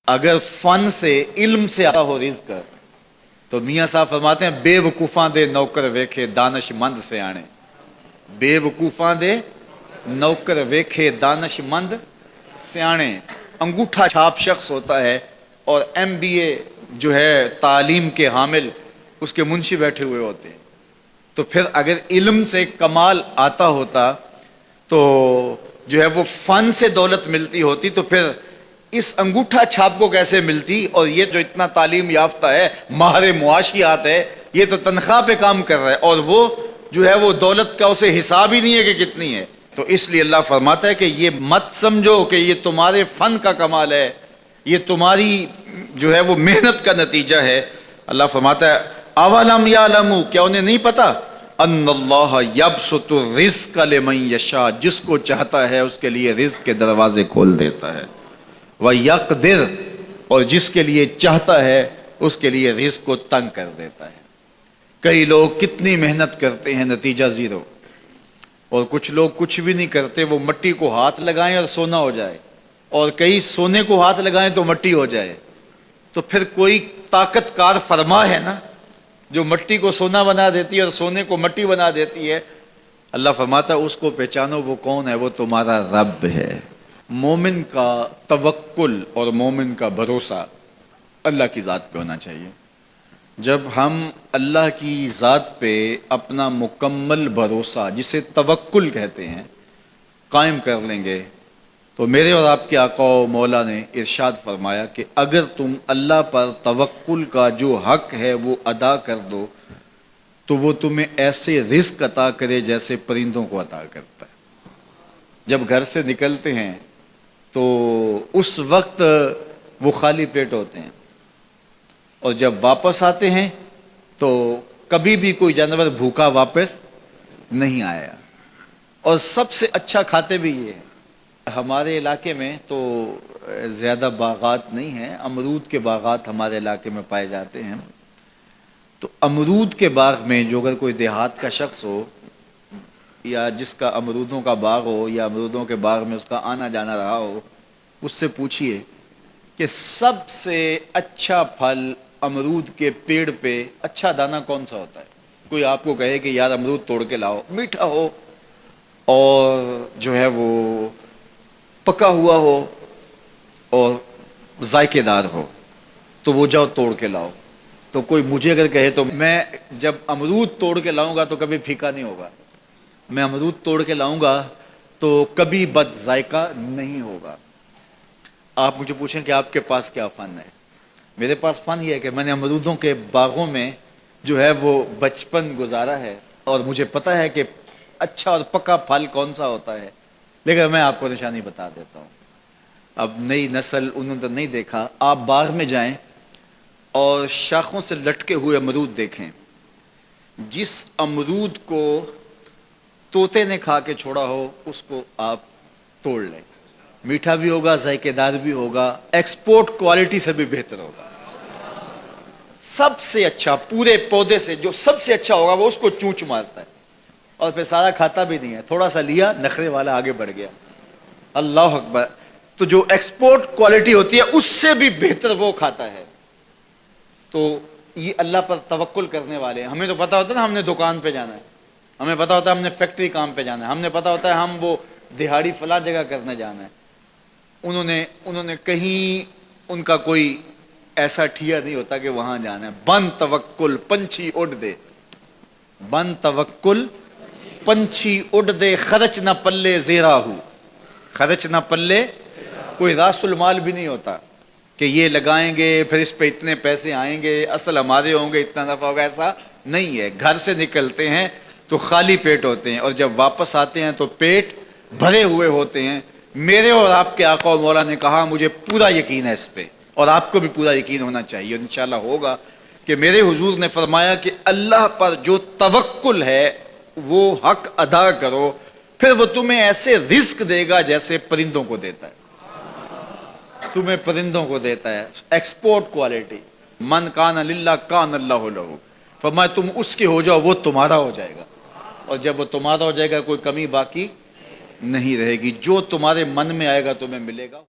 اگر فن سے علم سے آتا ہو رزق تو میاں صاحب فرماتے ہیں بے وقوفاں دے نوکر ویکھے دانش مند سے آنے. بے وقوفاں دے نوکر ویکھے دانش مند سیانے. انگوٹھا چھاپ شخص ہوتا ہے اور MBA جو ہے تعلیم کے حامل اس کے منشی بیٹھے ہوئے ہوتے ہیں. تو پھر اگر علم سے کمال آتا ہوتا تو جو ہے وہ فن سے دولت ملتی ہوتی تو پھر اس انگوٹھا چھاپ کو کیسے ملتی. اور یہ جو اتنا تعلیم یافتہ ہے ماہر معاشیات ہے یہ تو تنخواہ پہ کام کر رہا ہے اور وہ جو ہے وہ دولت کا اسے حساب ہی نہیں ہے کہ کتنی ہے. تو اس لیے اللہ فرماتا ہے کہ یہ مت سمجھو کہ یہ تمہارے فن کا کمال ہے, یہ تمہاری جو ہے وہ محنت کا نتیجہ ہے. اللہ فرماتا ہے اولم یعلموا, کیا انہیں نہیں پتا, ان اللہ یبسط الرزق لمن یشاء, جس کو چاہتا ہے اس کے لیے رزق کے دروازے کھول دیتا ہے, ویقدر, اور جس کے لیے چاہتا ہے اس کے لیے رزق کو تنگ کر دیتا ہے. کئی لوگ کتنی محنت کرتے ہیں نتیجہ زیرو, اور کچھ لوگ کچھ بھی نہیں کرتے, وہ مٹی کو ہاتھ لگائیں اور سونا ہو جائے, اور کئی سونے کو ہاتھ لگائیں تو مٹی ہو جائے. تو پھر کوئی طاقت کار فرما ہے نا جو مٹی کو سونا بنا دیتی ہے اور سونے کو مٹی بنا دیتی ہے. اللہ فرماتا ہے اس کو پہچانو, وہ کون ہے, وہ تمہارا رب ہے. مومن کا توکل اور مومن کا بھروسہ اللہ کی ذات پہ ہونا چاہیے. جب ہم اللہ کی ذات پہ اپنا مکمل بھروسہ, جسے توکل کہتے ہیں, قائم کر لیں گے تو میرے اور آپ کے آقا و مولا نے ارشاد فرمایا کہ اگر تم اللہ پر توکل کا جو حق ہے وہ ادا کر دو تو وہ تمہیں ایسے رزق عطا کرے جیسے پرندوں کو عطا کرتا ہے. جب گھر سے نکلتے ہیں تو اس وقت وہ خالی پیٹ ہوتے ہیں, اور جب واپس آتے ہیں تو کبھی بھی کوئی جانور بھوکا واپس نہیں آیا. اور سب سے اچھا کھاتے بھی یہ ہیں. ہمارے علاقے میں تو زیادہ باغات نہیں ہیں, امرود کے باغات ہمارے علاقے میں پائے جاتے ہیں. تو امرود کے باغ میں جو اگر کوئی دیہات کا شخص ہو یا جس کا امرودوں کا باغ ہو یا امرودوں کے باغ میں اس کا آنا جانا رہا ہو, اس سے پوچھئے کہ سب سے اچھا پھل امرود کے پیڑ پہ اچھا دانہ کون سا ہوتا ہے. کوئی آپ کو کہے کہ یار امرود توڑ کے لاؤ, میٹھا ہو اور جو ہے وہ پکا ہوا ہو اور ذائقے دار ہو تو وہ جاؤ توڑ کے لاؤ. تو کوئی مجھے اگر کہے تو میں جب امرود توڑ کے لاؤں گا تو کبھی پھیکا نہیں ہوگا, میں امرود توڑ کے لاؤں گا تو کبھی بد ذائقہ نہیں ہوگا. آپ مجھے پوچھیں کہ آپ کے پاس کیا فن ہے. میرے پاس فن یہ ہے کہ میں نے امرودوں کے باغوں میں جو ہے وہ بچپن گزارا ہے اور مجھے پتہ ہے کہ اچھا اور پکا پھل کون سا ہوتا ہے. لیکن میں آپ کو نشانی بتا دیتا ہوں. اب نئی نسل انہوں نے نہیں دیکھا, آپ باغ میں جائیں اور شاخوں سے لٹکے ہوئے امرود دیکھیں. جس امرود کو طوطے نے کھا کے چھوڑا ہو اس کو آپ توڑ لیں, میٹھا بھی ہوگا, ذائقے دار بھی ہوگا, ایکسپورٹ کوالٹی سے بھی بہتر ہوگا. سب سے اچھا پورے پودے سے جو سب سے اچھا ہوگا وہ اس کو چونچ مارتا ہے اور پھر سارا کھاتا بھی نہیں ہے, تھوڑا سا لیا, نخرے والا آگے بڑھ گیا. اللہ اکبر. تو جو ایکسپورٹ کوالٹی ہوتی ہے اس سے بھی بہتر وہ کھاتا ہے. تو یہ اللہ پر توکل کرنے والے ہیں. ہمیں تو پتا ہوتا ہے نا ہم نے دکان پہ جانا ہے, ہمیں پتا ہوتا ہے ہم نے فیکٹری کام پہ جانا ہے, ہم نے پتا ہوتا ہے ہم وہ دہاڑی فلاں جگہ کرنے جانا ہے. انہوں نے کہیں ان کا کوئی ایسا ٹھیا نہیں ہوتا کہ وہاں جانا ہے. بن توکل پنچھی اڑ دے, بن توکل پنچھی اڑ دے, خرچ نہ پلے زیرا ہو, خرچ نہ پلے, کوئی راس المال بھی نہیں ہوتا کہ یہ لگائیں گے پھر اس پہ اتنے پیسے آئیں گے, اصل ہمارے ہوں گے, اتنا نفع ہوگا, ایسا نہیں ہے. گھر سے نکلتے ہیں تو خالی پیٹ ہوتے ہیں اور جب واپس آتے ہیں تو پیٹ بھرے ہوئے ہوتے ہیں. میرے اور آپ کے آقا و مولا نے کہا مجھے پورا یقین ہے اس پہ, اور آپ کو بھی پورا یقین ہونا چاہیے, اور انشاءاللہ ہوگا, کہ میرے حضور نے فرمایا کہ اللہ پر جو توکل ہے وہ حق ادا کرو, پھر وہ تمہیں ایسے رزق دے گا جیسے پرندوں کو دیتا ہے. تمہیں پرندوں کو دیتا ہے, ایکسپورٹ کوالٹی. من کان للہ کان اللہ لہ, فرمایا تم اس کے ہو جاؤ وہ تمہارا ہو جائے گا, اور جب وہ تمہارا ہو جائے گا کوئی کمی باقی نہیں رہے گی. جو تمہارے من میں آئے گا تمہیں ملے گا.